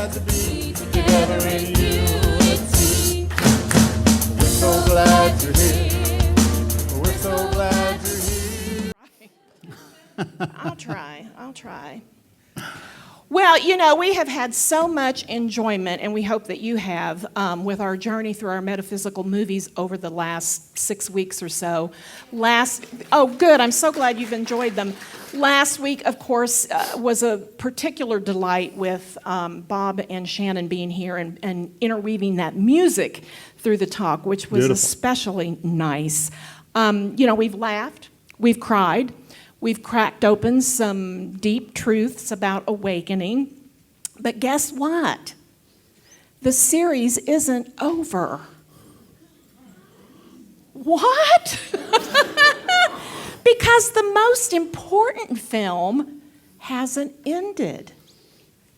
glad to be together in unity. We're so glad you're here. We're so glad you're here. I'll try. Well, we have had so much enjoyment, and we hope that you have, with our journey through our metaphysical movies over the last 6 weeks or so. Good, I'm so glad you've enjoyed them. Last week, of course, was a particular delight with Bob and Shannon being here and interweaving that music through the talk, which was Beautiful. Especially nice. We've laughed, we've cried. We've cracked open some deep truths about awakening. But guess what? The series isn't over. What? Because the most important film hasn't ended.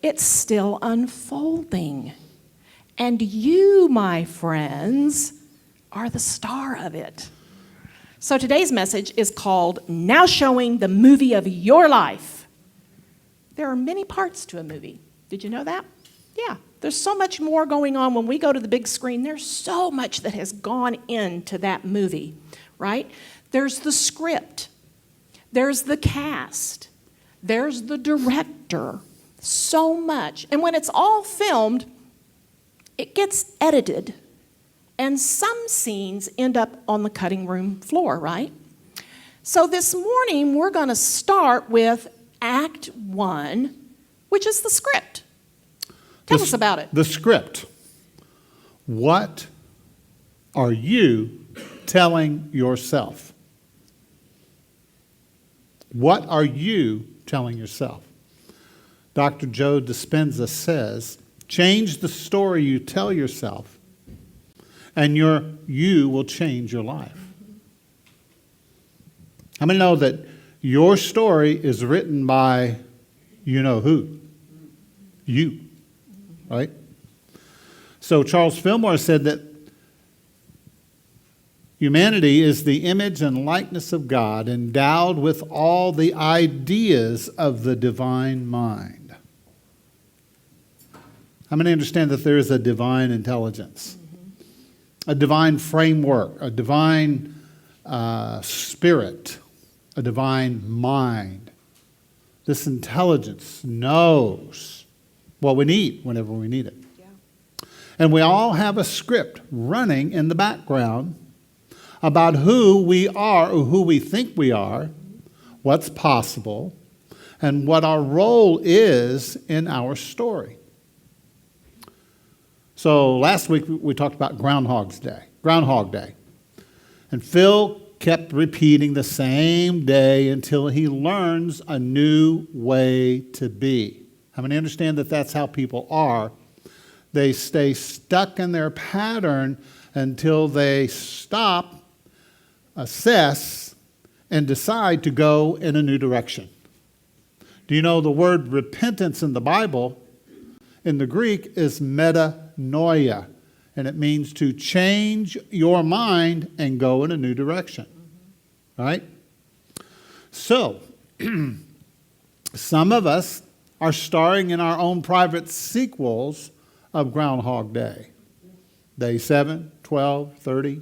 It's still unfolding. And you, my friends, are the star of it. So today's message is called Now Showing the Movie of Your Life. There are many parts to a movie. Did you know that? Yeah, there's so much more going on when we go to the big screen. There's so much that has gone into that movie, right? There's the script. There's the cast. There's the director. So much. And when it's all filmed, it gets edited. And some scenes end up on the cutting room floor, right? So this morning, we're going to start with Act 1, which is the script. Tell us about it. The script. What are you telling yourself? What are you telling yourself? Dr. Joe Dispenza says, change the story you tell yourself, and you will change your life. How many know that your story is written by you know who? You, right? So Charles Fillmore said that humanity is the image and likeness of God, endowed with all the ideas of the divine mind. How many understand that there is a divine intelligence? A divine framework, a divine spirit, a divine mind. This intelligence knows what we need whenever we need it. Yeah. And we all have a script running in the background about who we are or who we think we are, what's possible, and what our role is in our story. So last week we talked about Groundhog Day. And Phil kept repeating the same day until he learns a new way to be. How many understand that that's how people are? They stay stuck in their pattern until they stop, assess, and decide to go in a new direction. Do you know the word repentance in the Bible, in the Greek, is metanoia, and it means to change your mind and go in a new direction, right? So, some of us are starring in our own private sequels of Groundhog Day. Day 7, 12, 30.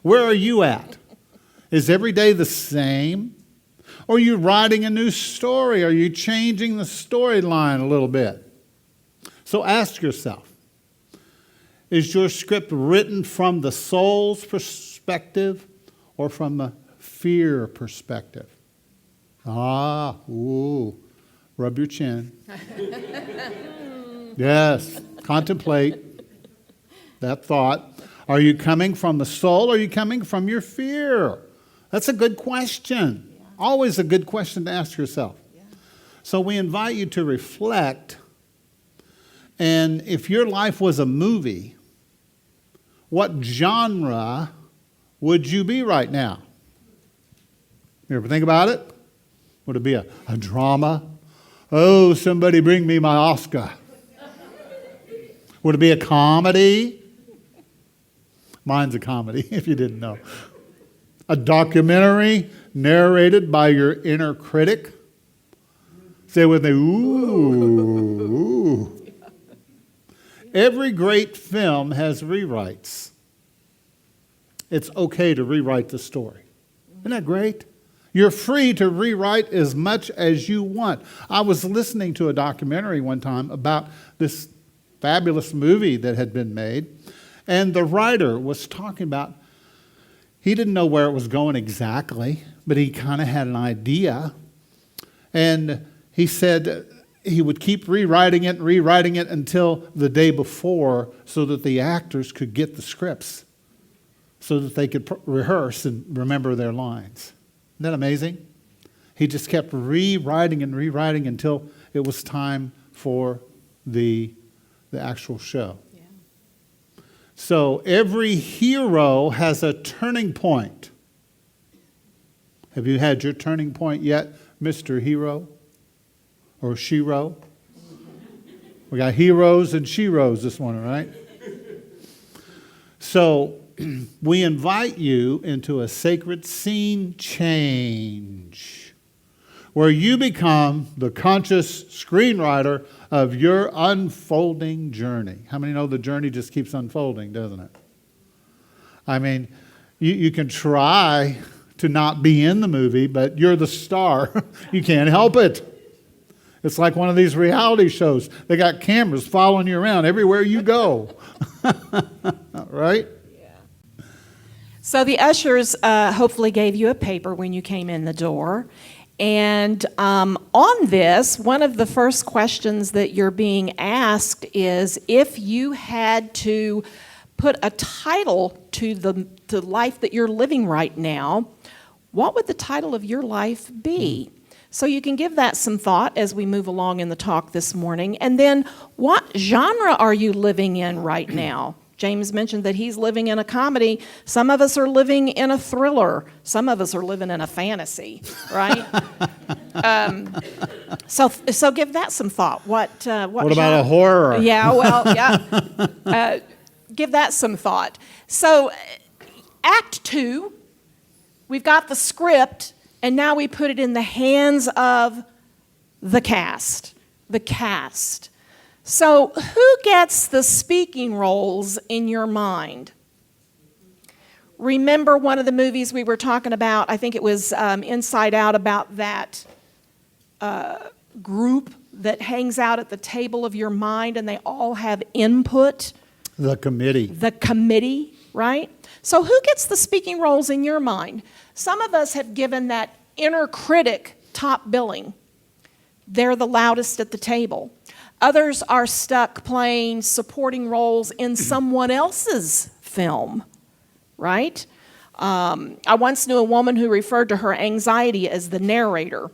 Where are you at? Is every day the same? Or are you writing a new story? Are you changing the storyline a little bit? So ask yourself, is your script written from the soul's perspective or from the fear perspective? Rub your chin. Yes, contemplate that thought. Are you coming from the soul or are you coming from your fear? That's a good question. Yeah. Always a good question to ask yourself. Yeah. So we invite you to reflect. And if your life was a movie, what genre would you be right now? You ever think about it? Would it be a drama? Oh, somebody bring me my Oscar. Would it be a comedy? Mine's a comedy, if you didn't know. A documentary narrated by your inner critic? Say with me, ooh. every great film has rewrites. It's okay to rewrite the story. Isn't that great? You're free to rewrite as much as you want. I was listening to a documentary one time about this fabulous movie that had been made, and the writer was talking about, he didn't know where it was going exactly, but he kind of had an idea. And he said he would keep rewriting it until the day before so that the actors could get the scripts, so that they could rehearse and remember their lines. Isn't that amazing? He just kept rewriting until it was time for the actual show. Yeah. So every hero has a turning point. Have you had your turning point yet, Mr. Hero or Shero? We got heroes and sheroes this morning, right? So we invite you into a sacred scene change where you become the conscious screenwriter of your unfolding journey. How many know the journey just keeps unfolding, doesn't it? I mean, you can try to not be in the movie, but you're the star. You can't help it. It's like one of these reality shows. They got cameras following you around everywhere you go. Right? So the ushers hopefully gave you a paper when you came in the door. And on this, one of the first questions that you're being asked is if you had to put a title to the life that you're living right now, what would the title of your life be? So you can give that some thought as we move along in the talk this morning. And then what genre are you living in right now? James mentioned that he's living in a comedy. Some of us are living in a thriller. Some of us are living in a fantasy, right? So give that some thought. What about a horror? Yeah, well, yeah. Give that some thought. So Act 2, we've got the script, and now we put it in the hands of the cast. The cast. So who gets the speaking roles in your mind? Remember one of the movies we were talking about, I think it was Inside Out, about that group that hangs out at the table of your mind and they all have input? The committee. The committee, right? So who gets the speaking roles in your mind? Some of us have given that inner critic top billing. They're the loudest at the table. Others are stuck playing supporting roles in someone else's film, right? I once knew a woman who referred to her anxiety as the narrator.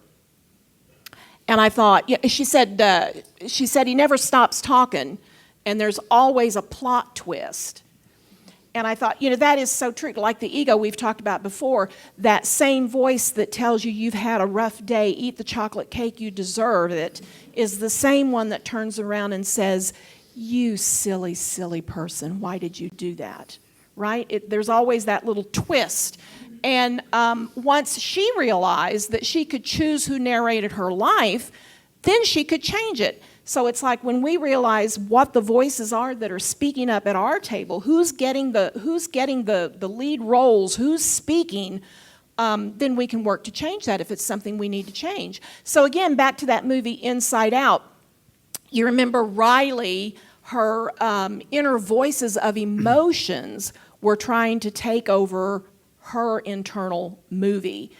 And I thought, yeah, she said he never stops talking, and there's always a plot twist. And I thought, that is so true. Like the ego we've talked about before, that same voice that tells you you've had a rough day, eat the chocolate cake, you deserve it, is the same one that turns around and says, you silly, silly person, why did you do that? Right? There's always that little twist. And once she realized that she could choose who narrated her life, then she could change it. So it's like when we realize what the voices are that are speaking up at our table, who's getting the lead roles, who's speaking, then we can work to change that if it's something we need to change. So again, back to that movie Inside Out. You remember Riley, her inner voices of emotions were trying to take over her internal movie.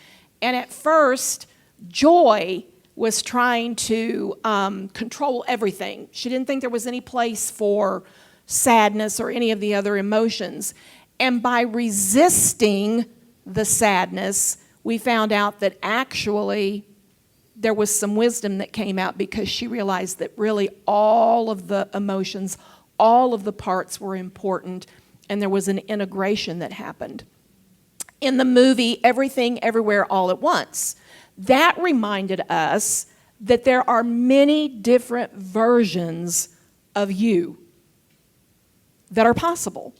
And at first, Joy was trying to control everything. She didn't think there was any place for sadness or any of the other emotions. And by resisting the sadness, we found out that actually there was some wisdom that came out because she realized that really all of the emotions, all of the parts were important, and there was an integration that happened. In the movie Everything, Everywhere, All at Once, that reminded us that there are many different versions of you that are possible.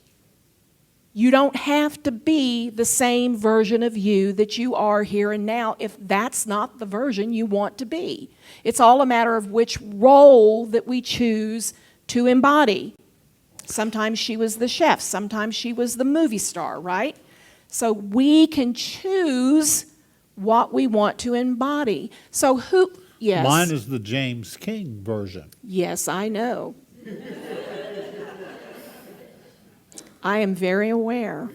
You don't have to be the same version of you that you are here and now if that's not the version you want to be. It's all a matter of which role that we choose to embody. Sometimes she was the chef. Sometimes she was the movie star, right? So we can choose what we want to embody. So yes. Mine is the James King version. Yes, I know. I am very aware.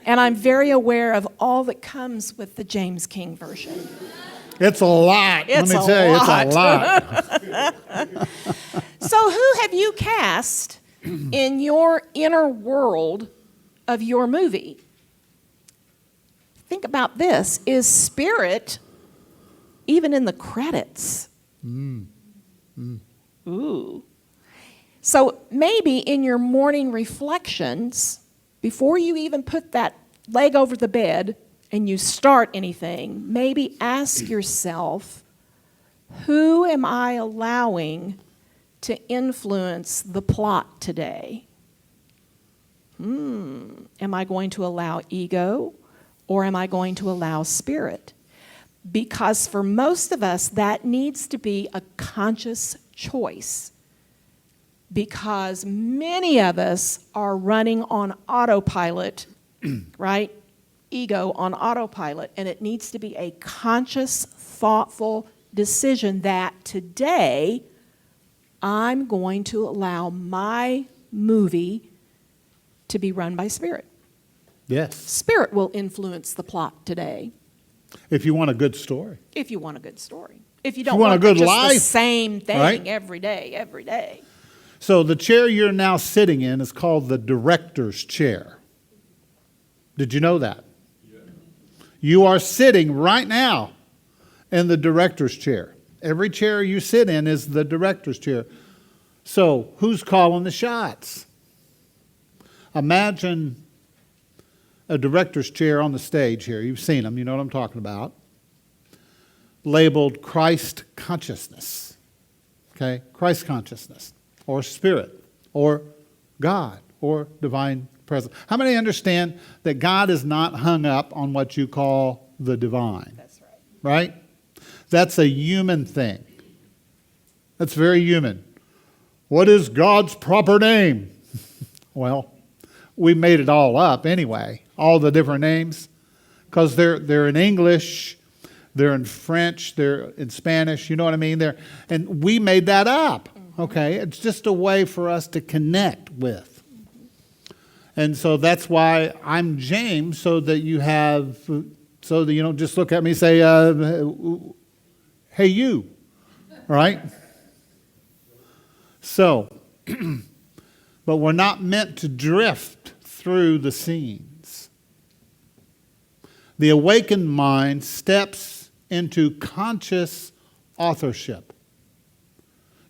And I'm very aware of all that comes with the James King version. It's a lot. It's Let me tell you, it's a lot. So who have you cast in your inner world of your movie? Think about this. Is Spirit even in the credits? Ooh. So maybe in your morning reflections, before you even put that leg over the bed and you start anything, maybe ask yourself, who am I allowing to influence the plot today? Am I going to allow ego, or am I going to allow spirit? Because for most of us, that needs to be a conscious choice. Because many of us are running on autopilot, right? Ego on autopilot. And it needs to be a conscious, thoughtful decision that today I'm going to allow my movie to be run by Spirit. Yes. Spirit will influence the plot today. If you want a good story. If you want a good story. If you don't want a good just life, the same thing right? every day. So the chair you're now sitting in is called the director's chair. Did you know that? Yeah. You are sitting right now in the director's chair. Every chair you sit in is the director's chair. So who's calling the shots? Imagine a director's chair on the stage here. You've seen them. You know what I'm talking about. Labeled Christ consciousness. Okay? Christ consciousness. Or spirit. Or God. Or divine presence. How many understand that God is not hung up on what you call the divine? That's right. Right? That's a human thing. That's very human. What is God's proper name? Well, we made it all up anyway. All the different names. Because they're in English, they're in French, they're in Spanish, you know what I mean? And we made that up. Okay? It's just a way for us to connect with. And so that's why I'm James, so that you don't just look at me and say, hey, you, right? So, but we're not meant to drift through the scenes. The awakened mind steps into conscious authorship.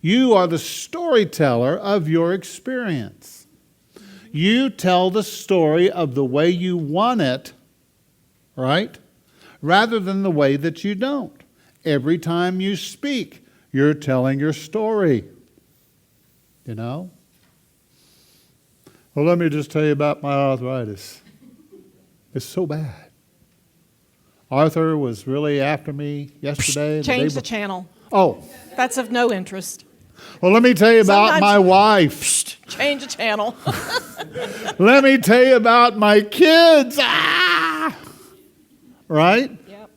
You are the storyteller of your experience. You tell the story of the way you want it, right? Rather than the way that you don't. Every time you speak, you're telling your story. You know? Well, let me just tell you about my arthritis. It's so bad. Arthur was really after me yesterday. Change the channel. Oh. That's of no interest. Well, let me tell you about my wife. Change the channel. Let me tell you about my kids. Ah! Right? Yep.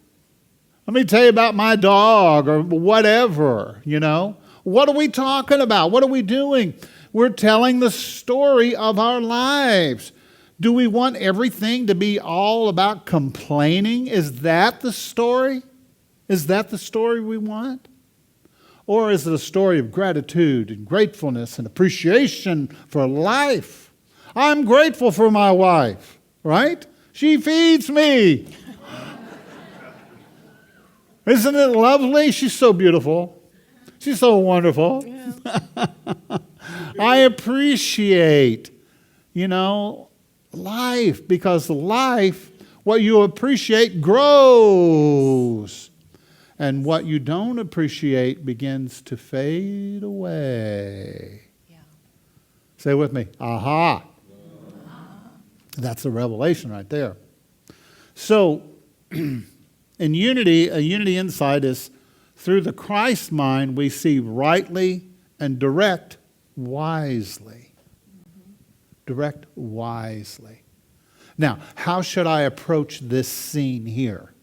Let me tell you about my dog or whatever, you know. What are we talking about? What are we doing? We're telling the story of our lives. Do we want everything to be all about complaining? Is that the story? Is that the story we want? Or is it a story of gratitude and gratefulness and appreciation for life? I'm grateful for my wife, right? She feeds me. Isn't it lovely? She's so beautiful. She's so wonderful. Yeah. I appreciate, life, because life, what you appreciate grows. And what you don't appreciate begins to fade away. Yeah. Say with me, aha. That's a revelation right there. So, in unity, a unity insight is through the Christ mind we see rightly and direct wisely. Direct wisely. Now, how should I approach this scene here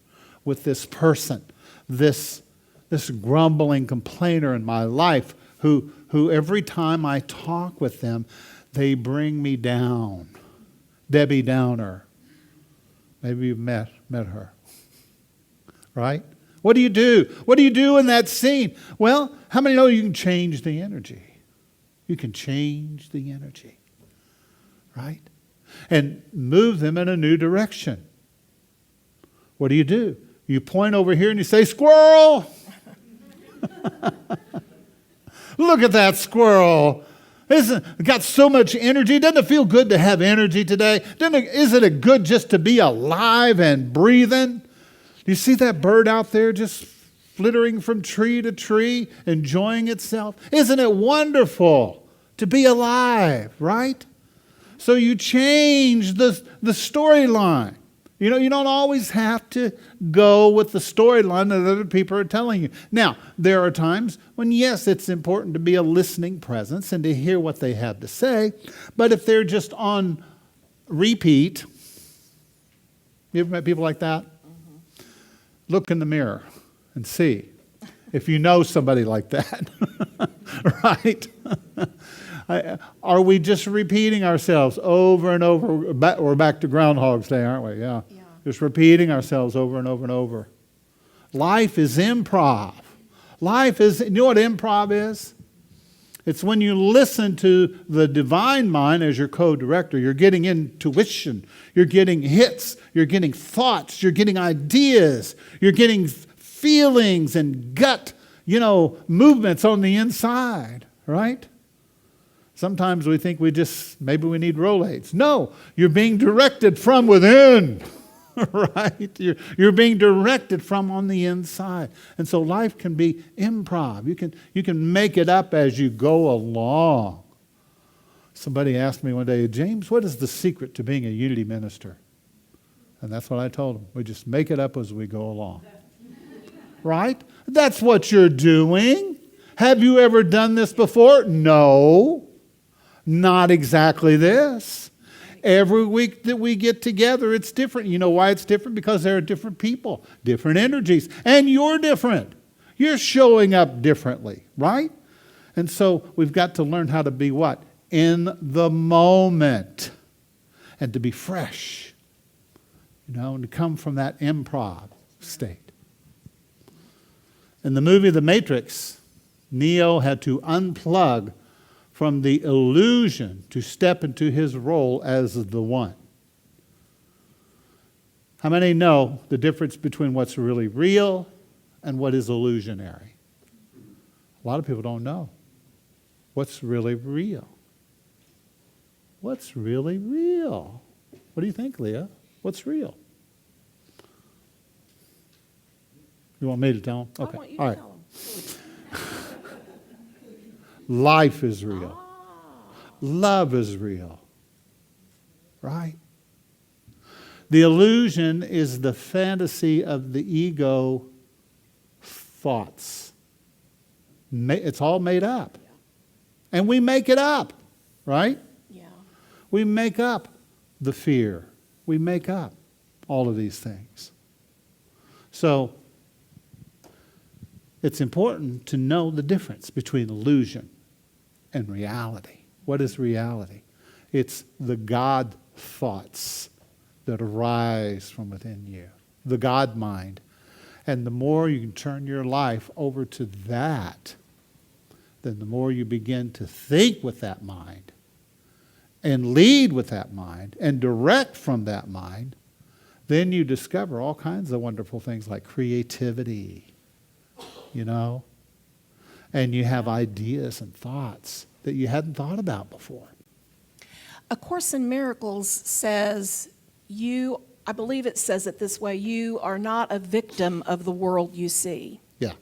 with this person, this grumbling complainer in my life who every time I talk with them, they bring me down. Debbie Downer. Maybe you've met her. Right? What do you do? What do you do in that scene? Well, how many know you can change the energy? You can change the energy. Right? And move them in a new direction. What do? You point over here and you say, "Squirrel!" Look at that squirrel. Isn't it got so much energy? Doesn't it feel good to have energy today? Isn't it good just to be alive and breathing? Do you see that bird out there just flittering from tree to tree, enjoying itself? Isn't it wonderful to be alive, right? So you change the storyline. You know, you don't always have to go with the storyline that other people are telling you. Now, there are times when, yes, it's important to be a listening presence and to hear what they have to say. But if they're just on repeat, you ever met people like that? Mm-hmm. Look in the mirror and see if you know somebody like that, right? Are we just repeating ourselves over and over? We're back to Groundhog's Day, aren't we? Yeah. Just repeating ourselves over and over and over. Life is improv. You know what improv is? It's when you listen to the divine mind as your co-director. You're getting intuition. You're getting hits. You're getting thoughts. You're getting ideas. You're getting feelings and gut, movements on the inside, right? Sometimes we think maybe we need Rolaids. No, you're being directed from within, right? You're being directed from on the inside. And so life can be improv. You can make it up as you go along. Somebody asked me one day, "James, what is the secret to being a unity minister?" And that's what I told them. We just make it up as we go along. Right? That's what you're doing. Have you ever done this before? No. Not exactly this. Every week that we get together, it's different. You know why it's different? Because there are different people, different energies, and you're different. You're showing up differently, right? And so we've got to learn how to be what? In the moment. And to be fresh, and to come from that improv state. In the movie The Matrix, Neo had to unplug from the illusion to step into his role as the one. How many know the difference between what's really real and what is illusionary? A lot of people don't know. What's really real? What's really real? What do you think, Leah? What's real? You want me to tell them? Okay. I want you all to right. tell them. Life is real. Love is real. Right? The illusion is the fantasy of the ego thoughts. It's all made up. Yeah. And we make it up. Right? Yeah. We make up the fear. We make up all of these things. So, it's important to know the difference between illusion and reality. What is reality? It's the God thoughts that arise from within you, the God mind. And the more you can turn your life over to that, then the more you begin to think with that mind and lead with that mind and direct from that mind, then you discover all kinds of wonderful things like creativity, and you have ideas and thoughts that you hadn't thought about before. A Course in Miracles says, I believe it says it this way, you are not a victim of the world you see. Yeah.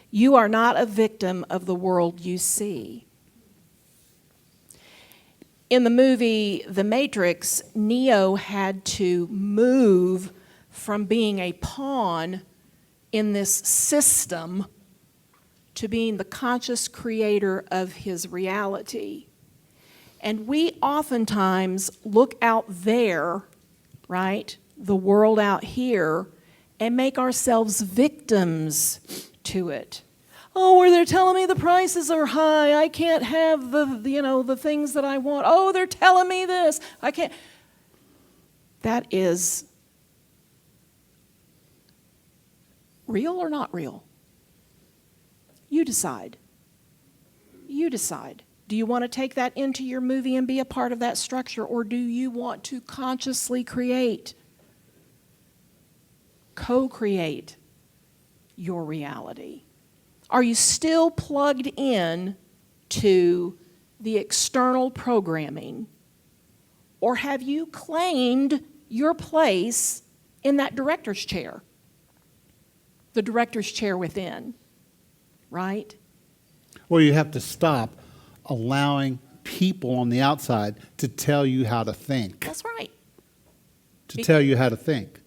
You are not a victim of the world you see. In the movie The Matrix, Neo had to move from being a pawn in this system to being the conscious creator of his reality. And we oftentimes look out there, right, the world out here, and make ourselves victims to it. Oh, where they're telling me the prices are high. I can't have the things that I want. Oh, they're telling me this. I can't. That is real or not real? You decide. You decide. Do you want to take that into your movie and be a part of that structure, or do you want to consciously create, co-create your reality? Are you still plugged in to the external programming, or have you claimed your place in that director's chair? The director's chair within, right? Well, you have to stop allowing people on the outside to tell you how to think. That's right. To tell you how to think.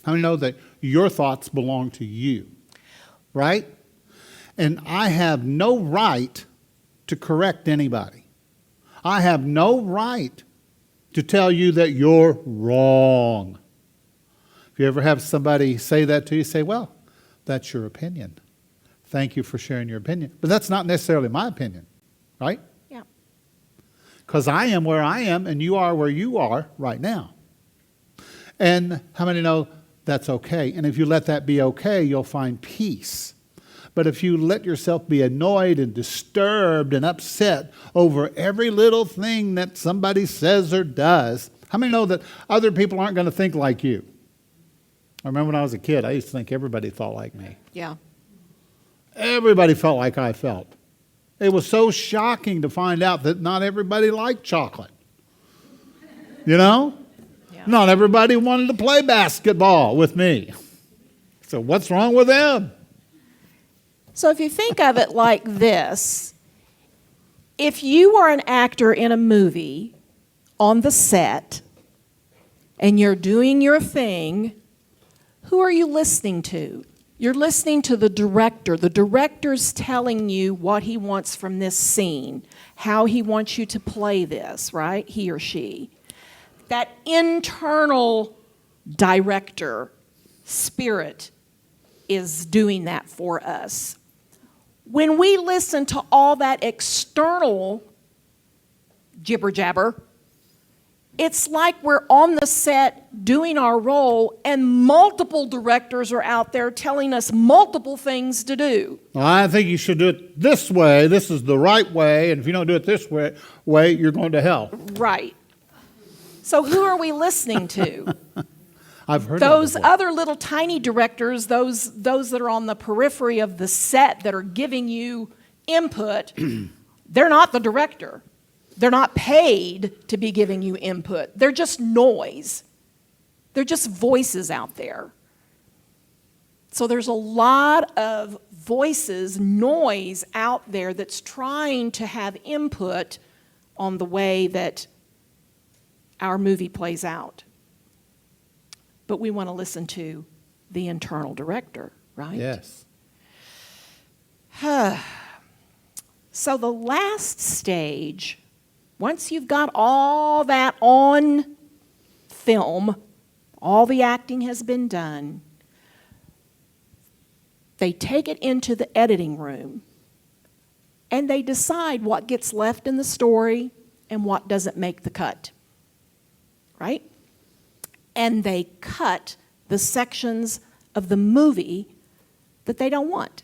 How many know that your thoughts belong to you? Right? And I have no right to correct anybody. I have no right to tell you that you're wrong. If you ever have somebody say that to you, say, well, that's your opinion. Thank you for sharing your opinion. But that's not necessarily my opinion, right? Yeah. Because I am where I am and you are where you are right now. And how many know that's okay? And if you let that be okay, you'll find peace. But if you let yourself be annoyed and disturbed and upset over every little thing that somebody says or does, how many know that other people aren't going to think like you? I remember when I was a kid, I used to think everybody thought like me. Yeah. Everybody felt like I felt. It was so shocking to find out that not everybody liked chocolate. You know? Yeah. Not everybody wanted to play basketball with me. So what's wrong with them? So if you think of it like this, if you are an actor in a movie on the set and you're doing your thing, who are you listening to? You're listening to the director. The director's telling you what he wants from this scene, how he wants you to play this, right? He or she. That internal director spirit is doing that for us. When we listen to all that external jibber jabber, it's like we're on the set doing our role and multiple directors are out there telling us multiple things to do. Well, I think you should do it this way. This is the right way. And if you don't do it this way, you're going to hell. Right. So who are we listening to? I've heard Those that before. other little tiny directors, those that are on the periphery of the set that are giving you input, they're not the director. They're not paid to be giving you input. They're just noise. They're just voices out there. So there's a lot of voices, noise out there that's trying to have input on the way that our movie plays out. But we want to listen to the internal director, right? Yes. So the last stage, once you've got all that on film, all the acting has been done, they take it into the editing room and they decide what gets left in the story and what doesn't make the cut, right? And they cut the sections of the movie that they don't want.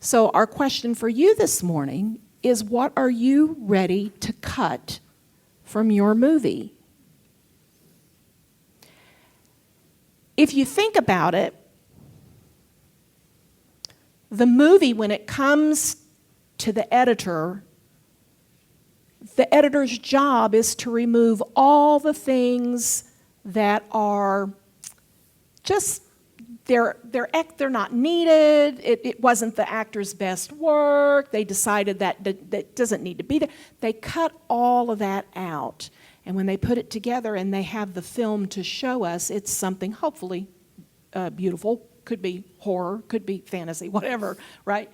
So our question for you this morning is, what are you ready to cut from your movie? If you think about it, the movie, when it comes to the editor's job is to remove all the things that are just, they're not needed. It wasn't the actor's best work. They decided that doesn't need to be there. They cut all of that out. And when they put it together and they have the film to show us, it's something hopefully beautiful. Could be horror, could be fantasy, whatever, right?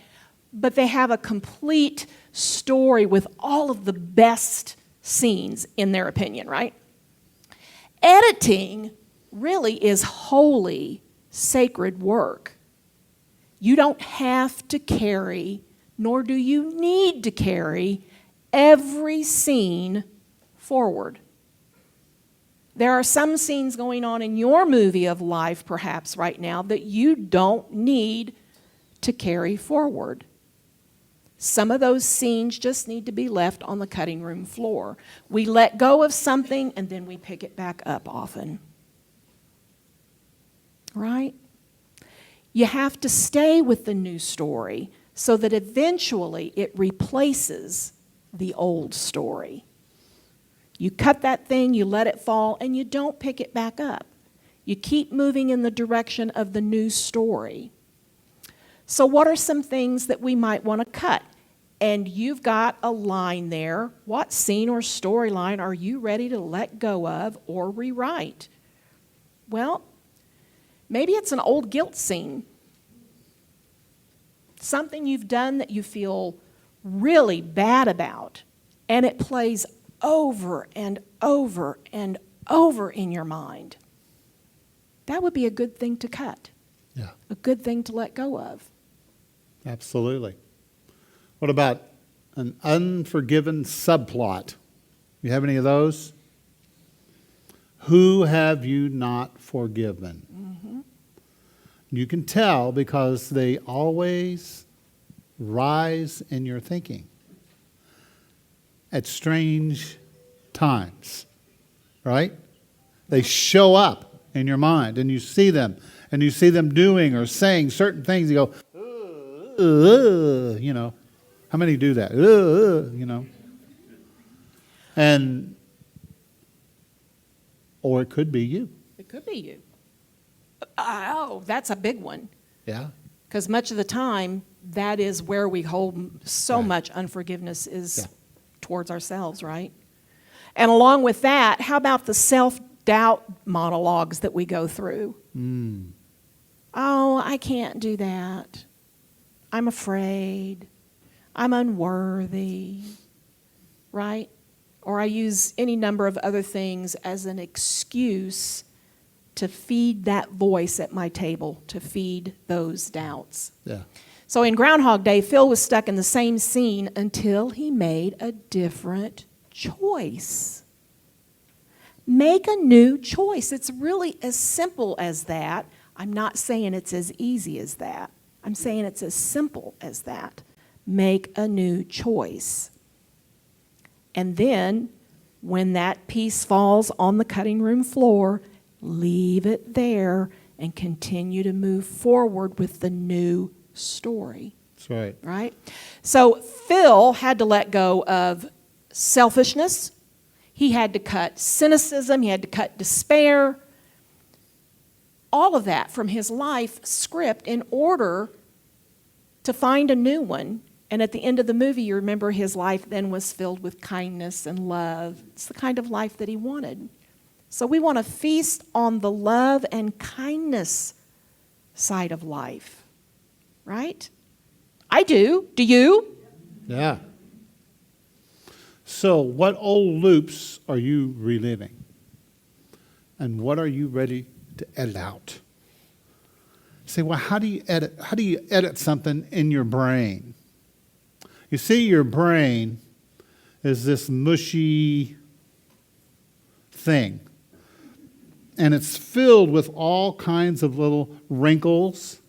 but they have a complete story with all of the best scenes, in their opinion, right? Editing really is holy, sacred work. You don't have to carry, nor do you need to carry, every scene forward. There are some scenes going on in your movie of life, perhaps right now, that you don't need to carry forward. Some of those scenes just need to be left on the cutting room floor. We let go of something and then we pick it back up often. Right? You have to stay with the new story so that eventually it replaces the old story. You cut that thing, you let it fall, and you don't pick it back up. You keep moving in the direction of the new story. So what are some things that we might want to cut? And you've got a line there. What scene or storyline are you ready to let go of or rewrite? Well, maybe it's an old guilt scene. Something you've done that you feel really bad about, and it plays over and over and over in your mind. That would be a good thing to cut. Yeah, A good thing to let go of. absolutely. What about an unforgiven subplot? You have any of those? Who have you not forgiven? Mm-hmm. You can tell because they always rise in your thinking at strange times, right? They show up in your mind and you see them doing or saying certain things. You go, you know. How many do that? You know. Or it could be you. It could be you. Oh, that's a big one. Yeah. Because much of the time, that is where we hold so Right. much unforgiveness is Yeah. towards ourselves, right? And along with that, how about the self-doubt monologues that we go through? Oh, I can't do that. I'm afraid. I'm unworthy, right? Or I use any number of other things as an excuse to feed that voice at my table, to feed those doubts. Yeah. So in Groundhog Day, Phil was stuck in the same scene until he made a different choice. Make a new choice. It's really as simple as that. I'm not saying it's as easy as that. I'm saying it's as simple as that. Make a new choice. And then, when that piece falls on the cutting room floor, leave it there and continue to move forward with the new story. That's right. Right? So Phil had to let go of selfishness. He had to cut cynicism. He had to cut despair. All of that from his life script in order to find a new one. And at the end of the movie, you remember his life then was filled with kindness and love. It's the kind of life that he wanted. So we want to feast on the love and kindness side of life. Right? I do. Do you? Yeah. So, what old loops are you reliving? And what are you ready to edit out? Say, well, how do you edit something in your brain? You see, your brain is this mushy thing. And it's filled with all kinds of little wrinkles.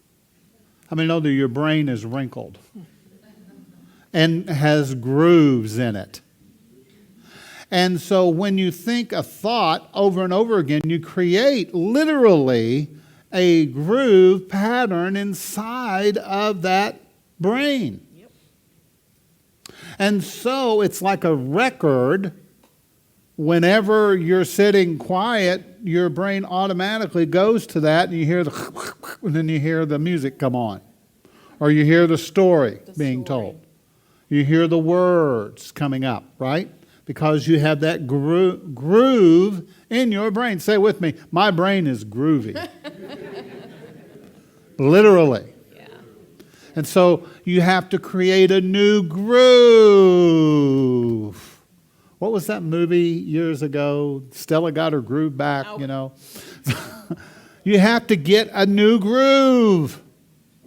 How many know that your brain is wrinkled and has grooves in it? And so when you think a thought over and over again, you create literally a groove pattern inside of that brain. Yep. And so it's like a record. Whenever you're sitting quiet, your brain automatically goes to that, and you hear and then you hear the music come on. Or you hear the story being told. You hear the words coming up, right? Because you have that groove in your brain. Say with me, my brain is groovy. Literally. Yeah. And so you have to create a new groove. What was that movie years ago? Stella got her groove back, you know. You have to get a new groove,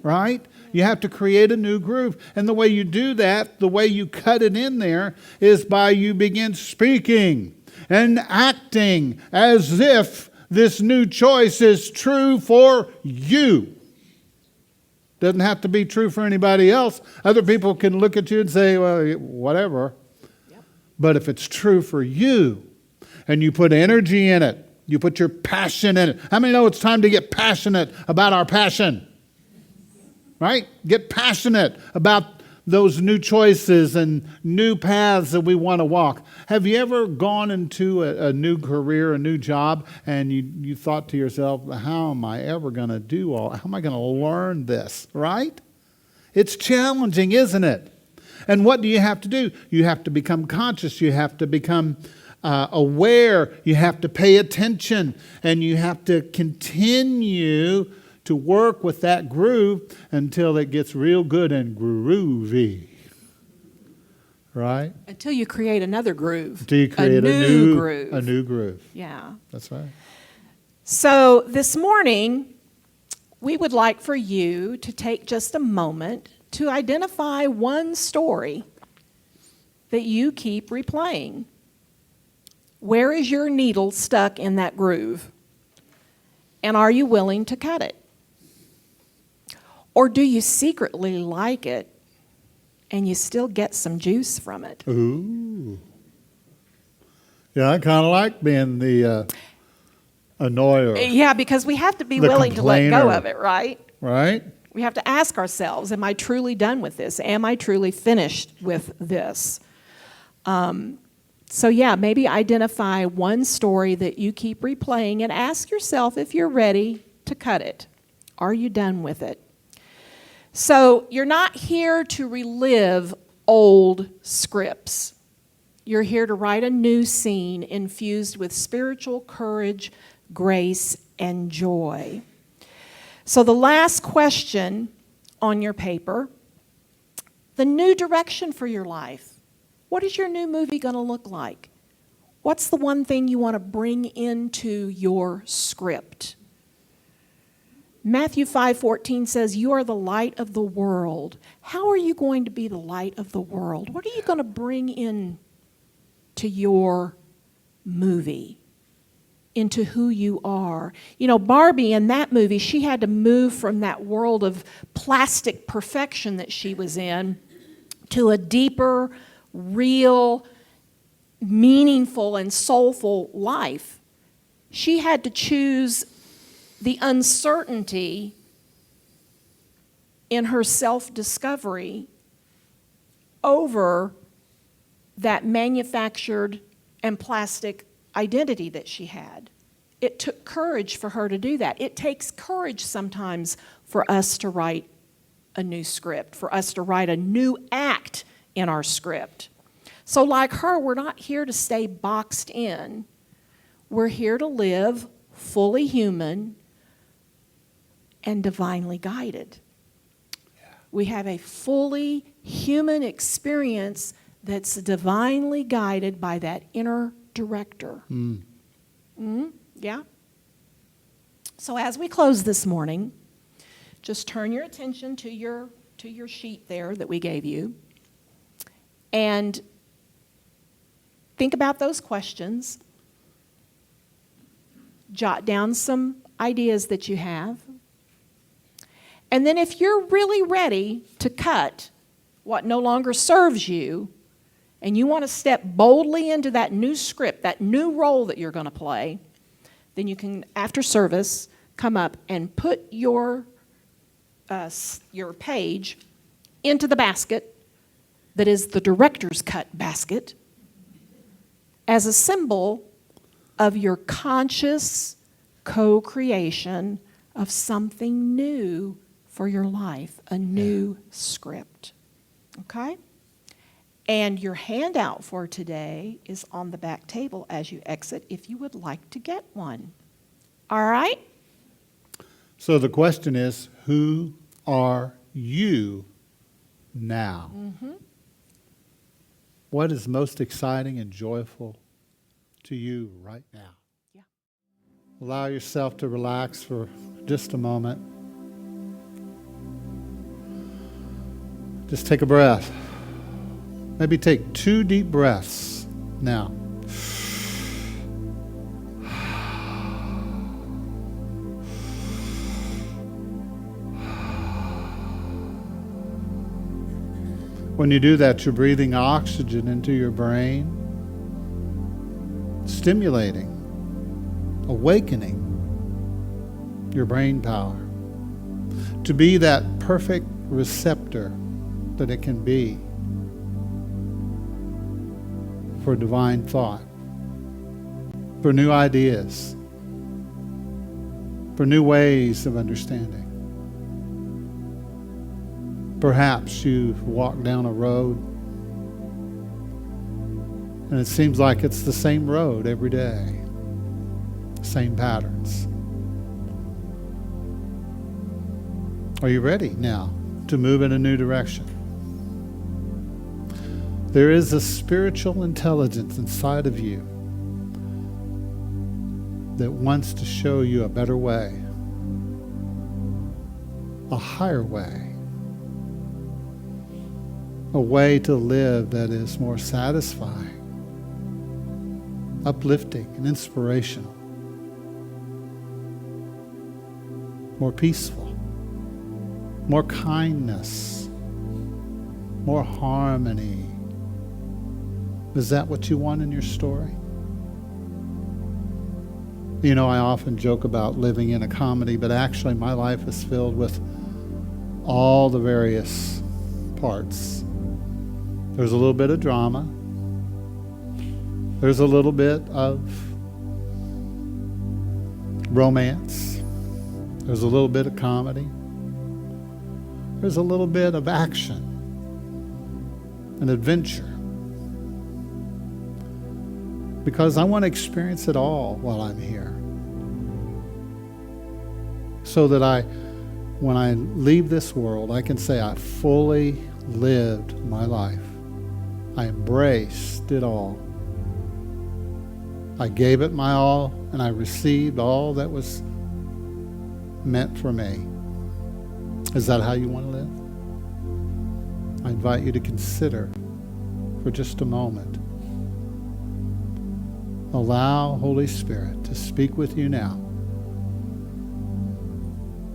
right? You have to create a new groove. And the way you do that, the way you cut it in there, is by you begin speaking and acting as if this new choice is true for you. Doesn't have to be true for anybody else. Other people can look at you and say, well, whatever. Yep. But if it's true for you, and you put energy in it, you put your passion in it. How many know it's time to get passionate about our passion? Right? Get passionate about those new choices and new paths that we want to walk. Have you ever gone into a new career, a new job, and you thought to yourself, how am I ever going to do how am I going to learn this, right? It's challenging, isn't it? And what do you have to do? You have to become conscious. You have to become aware. You have to pay attention. And you have to continue to work with that groove until it gets real good and groovy. Right? Until you create another groove. Until you create a new groove. A new groove. Yeah. That's right. So this morning, we would like for you to take just a moment to identify one story that you keep replaying. Where is your needle stuck in that groove? And are you willing to cut it? Or do you secretly like it and you still get some juice from it? Ooh. Yeah, I kind of like being the annoyer. Yeah, because we have to be willing to let go of it, right? Right. We have to ask ourselves, am I truly done with this? Am I truly finished with this? So yeah, maybe identify one story that you keep replaying and ask yourself if you're ready to cut it. Are you done with it? So you're not here to relive old scripts. You're here to write a new scene infused with spiritual courage, grace, and joy. So the last question on your paper, the new direction for your life. What is your new movie going to look like? What's the one thing you want to bring into your script? Matthew 5:14 says, you are the light of the world. How are you going to be the light of the world? What are you going to bring in to your movie, into who you are? You know, Barbie in that movie, she had to move from that world of plastic perfection that she was in to a deeper, real, meaningful, and soulful life. She had to choose the uncertainty in her self-discovery over that manufactured and plastic identity that she had. It took courage for her to do that. It takes courage sometimes for us to write a new script, for us to write a new act in our script. So like her, we're not here to stay boxed in. We're here to live fully human and divinely guided. Yeah. We have a fully human experience that's divinely guided by that inner director. Yeah? So as we close this morning, just turn your attention to your sheet there that we gave you and think about those questions. Jot down some ideas that you have. And then if you're really ready to cut what no longer serves you, and you want to step boldly into that new script, that new role that you're going to play, then you can, after service, come up and put your page into the basket that is the director's cut basket as a symbol of your conscious co-creation of something new for your life, a new script. Okay? And your handout for today is on the back table as you exit if you would like to get one. All right? So the question is, who are you now. What is most exciting and joyful to you right now? Yeah. Allow yourself to relax for just a moment. Just take a breath. Maybe take 2 deep breaths now. When you do that, you're breathing oxygen into your brain, stimulating, awakening your brain power to be that perfect receptor that it can be for divine thought, for new ideas, for new ways of understanding. Perhaps you've walked down a road and it seems like it's the same road every day, same patterns. Are you ready now to move in a new direction? There is a spiritual intelligence inside of you that wants to show you a better way, a higher way, a way to live that is more satisfying, uplifting, and inspirational, more peaceful, more kindness, more harmony. Is that what you want in your story? You know, I often joke about living in a comedy, but actually my life is filled with all the various parts. There's a little bit of drama. There's a little bit of romance. There's a little bit of comedy. There's a little bit of action and adventure. Because I want to experience it all while I'm here. So that when I leave this world, I can say I fully lived my life. I embraced it all. I gave it my all, and I received all that was meant for me. Is that how you want to live? I invite you to consider for just a moment. Allow Holy Spirit to speak with you now.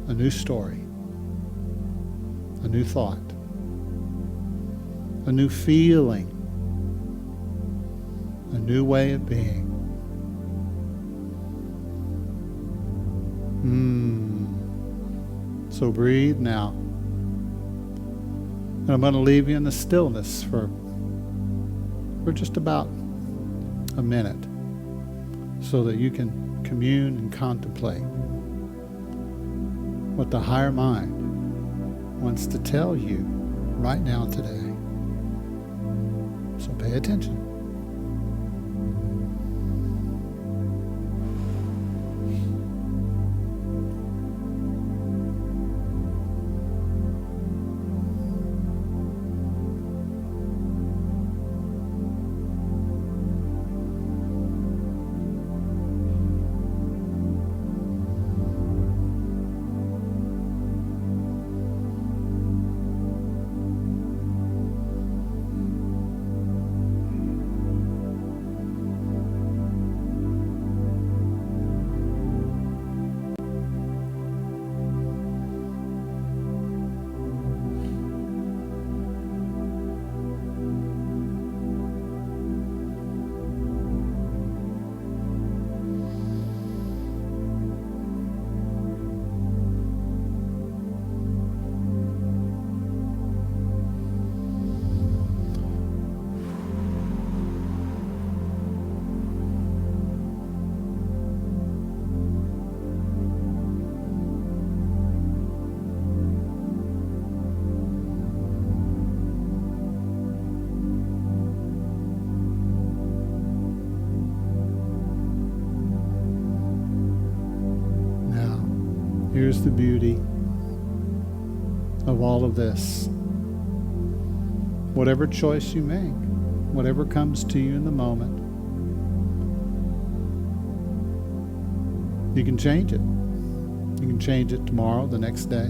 A new story, a new thought, a new feeling, a new way of being. So breathe now. And I'm going to leave you in the stillness for just about a minute so that you can commune and contemplate what the higher mind wants to tell you right now today. So pay attention. Here's the beauty of all all of this. Whatever choice you make, whatever comes to you in the moment, you can change it. You can change it tomorrow, the next day.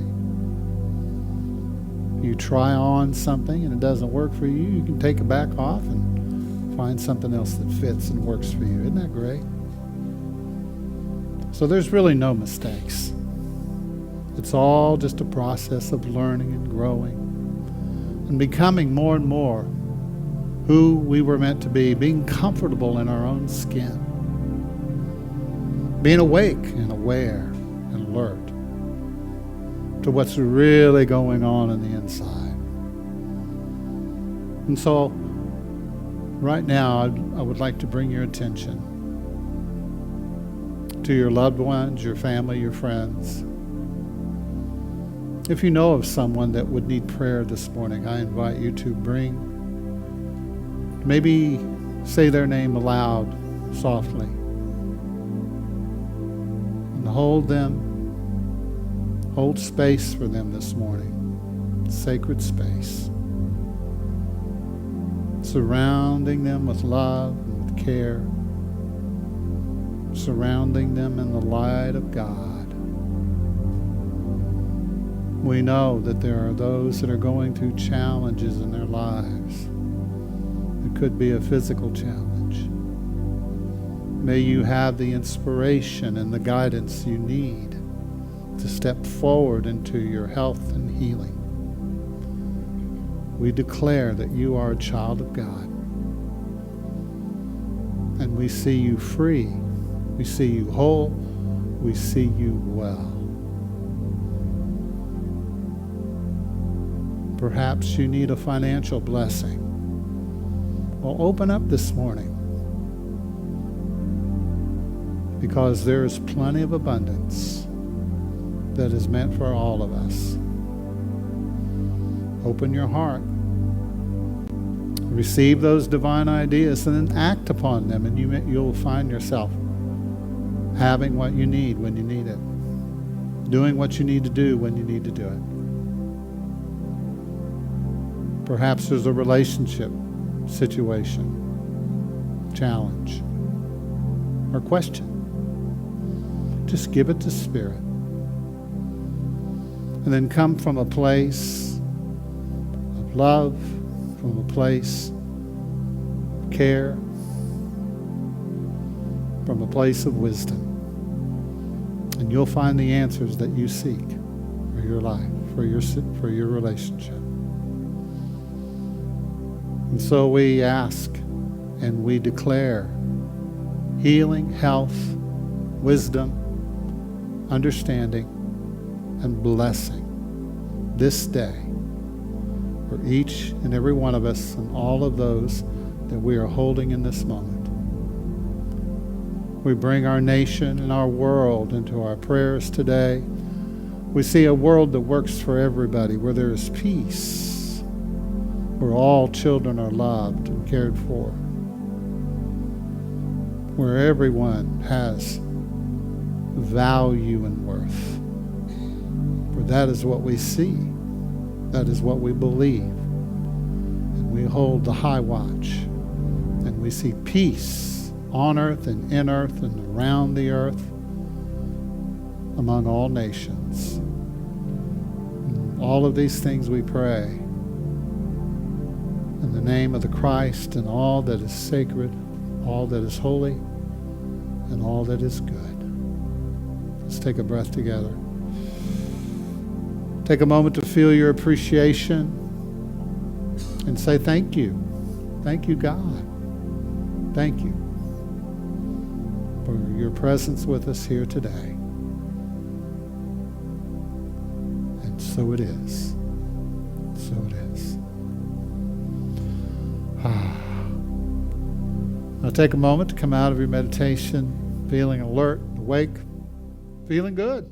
If you try on something and it doesn't work for you, you can take it back off and find something else that fits and works for you. Isn't that great? So there's really no mistakes. It's all just a process of learning and growing and becoming more and more who we were meant to be, being comfortable in our own skin, being awake and aware and alert to what's really going on in the inside. And so right now I would like to bring your attention to your loved ones, your family, your friends. If you know of someone that would need prayer this morning, I invite you to maybe say their name aloud, softly, and hold space for them this morning, sacred space, surrounding them with love and with care, surrounding them in the light of God. We know that there are those that are going through challenges in their lives. It could be a physical challenge. May you have the inspiration and the guidance you need to step forward into your health and healing. We declare that you are a child of God. And we see you free. We see you whole. We see you well. Perhaps you need a financial blessing. Well, open up this morning, because there is plenty of abundance that is meant for all of us. Open your heart. Receive those divine ideas and then act upon them, and you'll find yourself having what you need when you need it, doing what you need to do when you need to do it. Perhaps there's a relationship situation, challenge, or question. Just give it to Spirit. And then come from a place of love, from a place of care, from a place of wisdom. And you'll find the answers that you seek for your life, for your relationship. And so we ask and we declare healing, health, wisdom, understanding, and blessing this day for each and every one of us and all of those that we are holding in this moment. We bring our nation and our world into our prayers today. We see a world that works for everybody, where there is peace, where all children are loved and cared for, where everyone has value and worth. For that is what we see. That is what we believe. And we hold the high watch. And we see peace on earth and in earth and around the earth among all nations. And all of these things we pray in the name of the Christ and all that is sacred, all that is holy, and all that is good. Let's take a breath together. Take a moment to feel your appreciation and say thank you. Thank you, God. Thank you for your presence with us here today. And so it is. So it is. Now take a moment to come out of your meditation feeling alert, awake, feeling good.